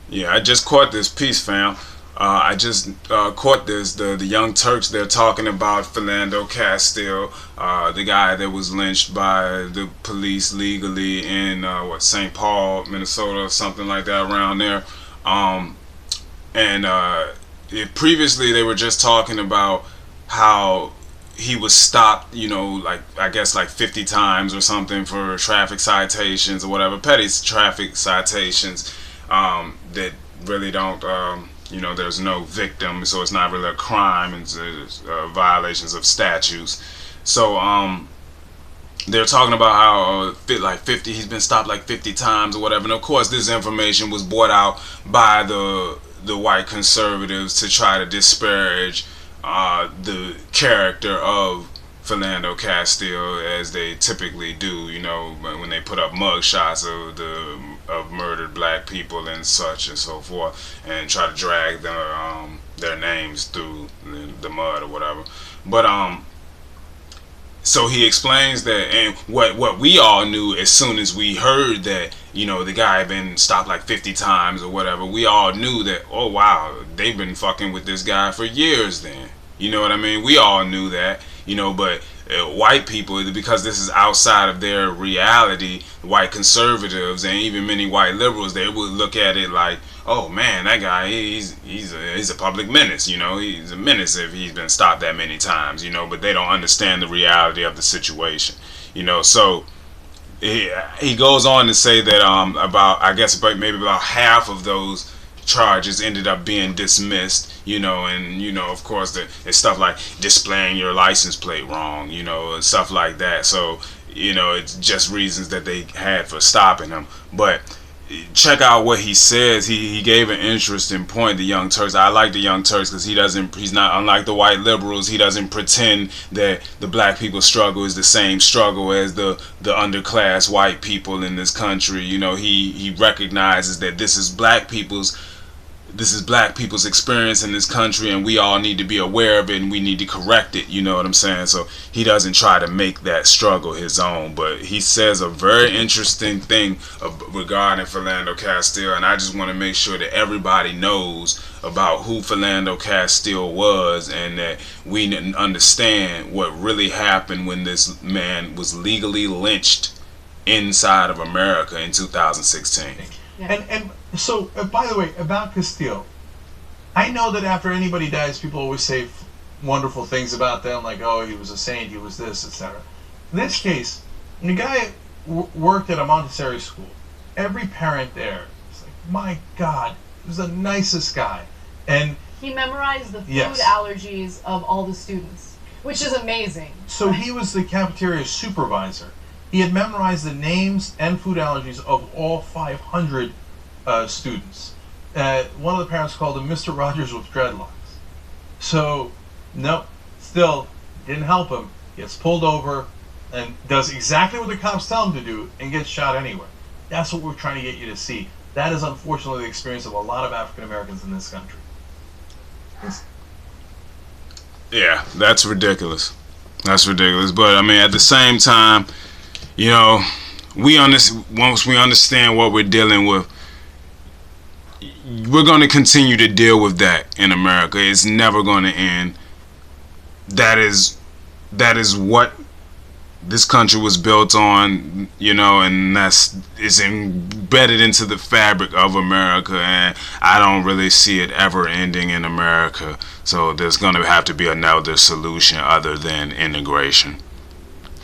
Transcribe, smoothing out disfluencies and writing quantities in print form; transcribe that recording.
Yeah, I just caught this piece, fam. I just caught this. The Young Turks. They're talking about Philando Castile, the guy that was lynched by the police legally in St. Paul, Minnesota, or something like that around there. Um, and previously they were just talking about how he was stopped, like I guess like 50 times or something for traffic citations or whatever, petty traffic citations that really don't, there's no victim, so it's not really a crime, and it's violations of statutes. So they're talking about how like 50, he's been stopped like 50 times or whatever. And of course, this information was brought out by the white conservatives to try to disparage the character of Philando Castile, as they typically do, when they put up mug shots of murdered black people and such and so forth, and try to drag their names through the mud or whatever. But so he explains that, and what we all knew as soon as we heard that, the guy had been stopped like 50 times or whatever, we all knew that, oh wow, they've been fucking with this guy for years then. You know what I mean? We all knew that, but white people, because this is outside of their reality, white conservatives and even many white liberals, they would look at it like, oh man, that guy, he's a public menace, he's a menace if he's been stopped that many times, but they don't understand the reality of the situation, so he goes on to say that about, I guess, maybe about half of those charges ended up being dismissed, and of course it's stuff like displaying your license plate wrong, and stuff like that. So it's just reasons that they had for stopping him. But check out what he says. He gave an interesting point. The Young Turks. I like the Young Turks because he's not unlike the white liberals. He doesn't pretend that the black people's struggle is the same struggle as the underclass white people in this country. He recognizes that this is black people's experience in this country, and we all need to be aware of it, and we need to correct it, you know what I'm saying? So he doesn't try to make that struggle his own, but he says a very interesting thing regarding Philando Castile, and I just want to make sure that everybody knows about who Philando Castile was, and that we understand what really happened when this man was legally lynched inside of America in 2016. Yeah. And so, by the way, about Castile, I know that after anybody dies, people always say wonderful things about them, like, oh, he was a saint, he was this, etc. In this case, the guy worked at a Montessori school. Every parent there was like, my God, he was the nicest guy. And he memorized the food yes. allergies of all the students, which is amazing. So he was the cafeteria supervisor. He had memorized the names and food allergies of all 500 students. One of the parents called him Mr. Rogers with dreadlocks. So, nope, still didn't help him. Gets pulled over and does exactly what the cops tell him to do and gets shot anyway. That's what we're trying to get you to see. That is unfortunately the experience of a lot of African Americans in this country. Yeah, that's ridiculous. That's ridiculous. But I mean, at the same time, once we understand what we're dealing with, we're going to continue to deal with that in America. It's never going to end. That is what this country was built on, and it's embedded into the fabric of America, and I don't really see it ever ending in America. So there's going to have to be another solution other than integration.